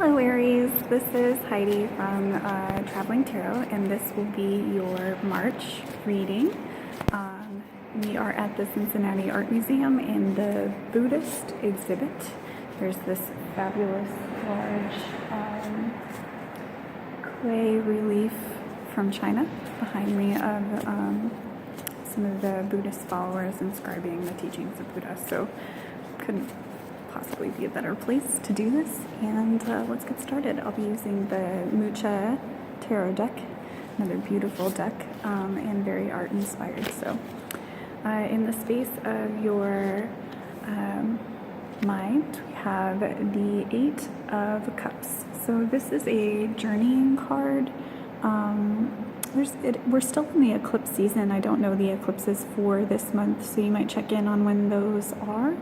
Hello Aries, this is Heidi from Traveling Tarot, and this will be your March reading. We are at the Cincinnati Art Museum in the Buddhist exhibit. There's this fabulous large clay relief from China behind me of some of the Buddhist followers inscribing the teachings of Buddha. So couldn't possibly be a better place to do this, and let's get started. I'll be using the Mucha Tarot deck, another beautiful deck, and very art inspired. So in the space of your mind, we have the Eight of Cups. So this is a journeying card. We're still in the eclipse season. I don't know the eclipses for this month, so you might check in on when those are.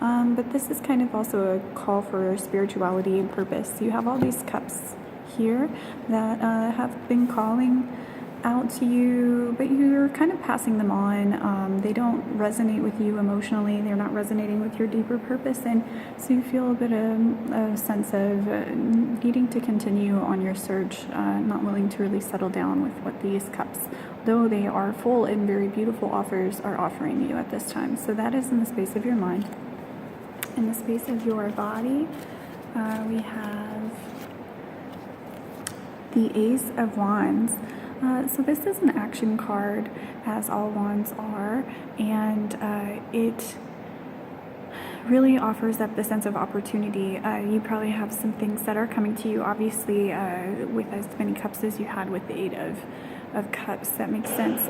But this is kind of also a call for spirituality and purpose. You have all these cups here that have been calling out to you, but you're kind of passing them on. They don't resonate with you emotionally. They're not resonating with your deeper purpose, and so you feel a bit of a sense of needing to continue on your search, not willing to really settle down with what these cups, though they are full and very beautiful offers, are offering you at this time. So that is in the space of your mind. In the space of your body, we have the Ace of Wands. So this is an action card, as all wands are, and it really offers up the sense of opportunity. You probably have some things that are coming to you, obviously, with as many cups as you had with the Eight of Cups. That makes sense.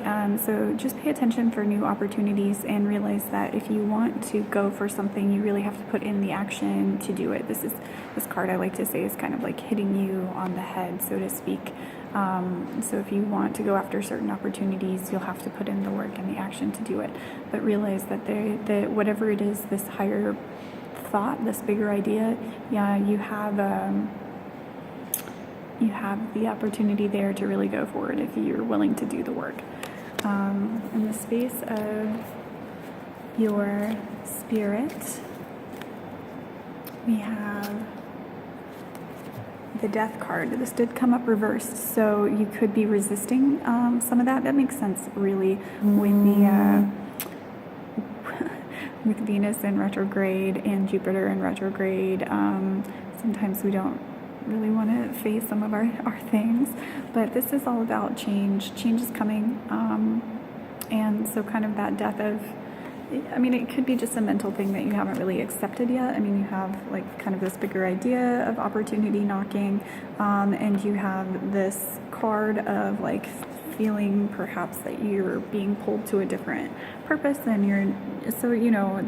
So just pay attention for new opportunities and realize that if you want to go for something, you really have to put in the action to do it. This card, I like to say, is kind of like hitting you on the head, so to speak. So if you want to go after certain opportunities, you'll have to put in the work and the action to do it. But realize that whatever it is, this higher thought, this bigger idea, yeah, you have the opportunity there to really go forward if you're willing to do the work. In the space of your spirit, we have the Death card. This did come up reversed, so you could be resisting some of that. That makes sense, really, with the with Venus in retrograde and Jupiter in retrograde. Sometimes we don't really want to face some of our things, but this is all about change. Change is coming, and so kind of that death of, I mean, it could be just a mental thing that you haven't really accepted yet. I mean, you have like kind of this bigger idea of opportunity knocking, and you have this card of like feeling perhaps that you're being pulled to a different purpose, and so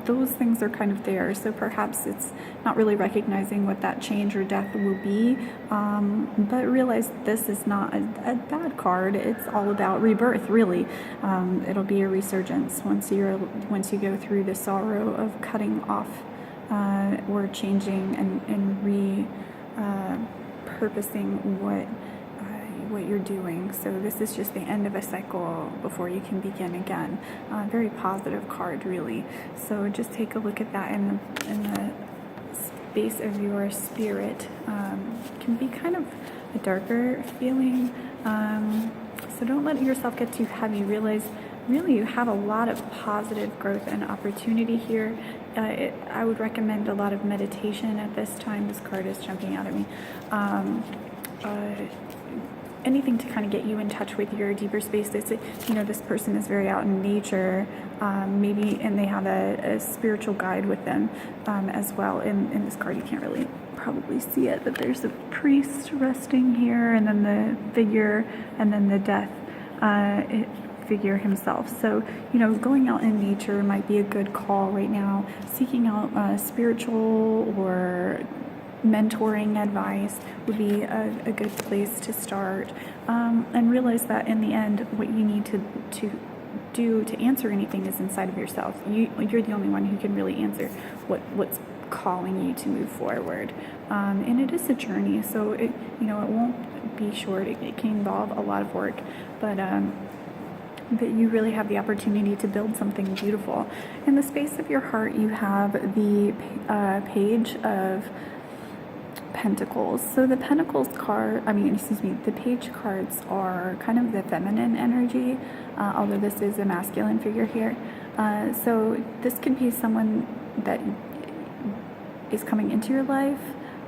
those things are kind of there. So perhaps it's not really recognizing what that change or death will be, but realize this is not a bad card. It's all about rebirth, really. It'll be a resurgence once you go through the sorrow of cutting off or changing and repurposing what you're doing. So this is just the end of a cycle before you can begin again. Very positive card, really. So just take a look at that in the space of your spirit. Can be kind of a darker feeling. So don't let yourself get too heavy. Realize really you have a lot of positive growth and opportunity here. I would recommend a lot of meditation at this time. This card is jumping out at me. Anything to kind of get you in touch with your deeper space. This person is very out in nature, maybe, and they have a spiritual guide with them as well. In this card, you can't really probably see it, but there's a priest resting here, and then the figure, and then the death figure himself. So, going out in nature might be a good call right now. Seeking out spiritual or mentoring advice would be a good place to start, and realize that in the end what you need to do to answer anything is inside of yourself. You're the only one who can really answer what's calling you to move forward, and it is a journey, so it won't be short. It can involve a lot of work, but you really have the opportunity to build something beautiful. In the space of your heart, you have the Page of Pentacles. So the Pentacles card, the Page cards are kind of the feminine energy, although this is a masculine figure here. So this could be someone that is coming into your life,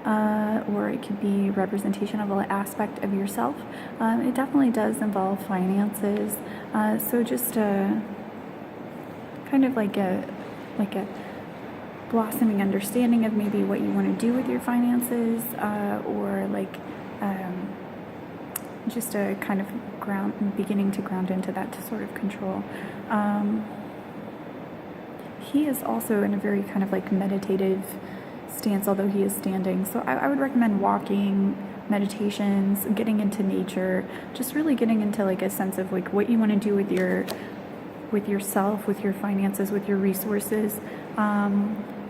or it could be representation of an aspect of yourself. It definitely does involve finances. So just kind of like a blossoming understanding of maybe what you want to do with your finances, or like just a kind of beginning to ground into that to sort of control. He is also in a very kind of like meditative stance, although he is standing. So I would recommend walking, meditations, getting into nature, just really getting into like a sense of like what you want to do with yourself, with your finances, with your resources,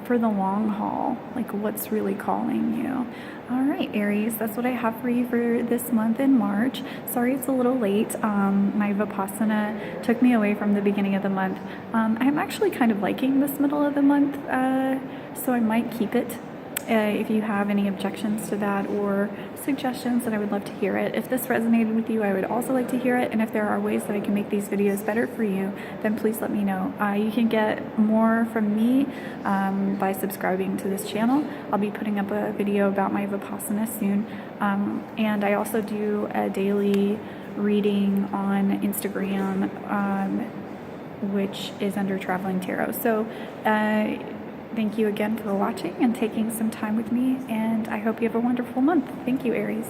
for the long haul, like what's really calling you. All right, Aries, that's what I have for you for this month in March. Sorry it's a little late. My Vipassana took me away from the beginning of the month. I'm actually kind of liking this middle of the month, so I might keep it. If you have any objections to that or suggestions, then I would love to hear it. If this resonated with you, I would also like to hear it. And if there are ways that I can make these videos better for you, then please let me know. You can get more from me by subscribing to this channel. I'll be putting up a video about my Vipassana soon. And I also do a daily reading on Instagram, which is under Traveling Tarot. So thank you again for watching and taking some time with me, and I hope you have a wonderful month. Thank you, Aries.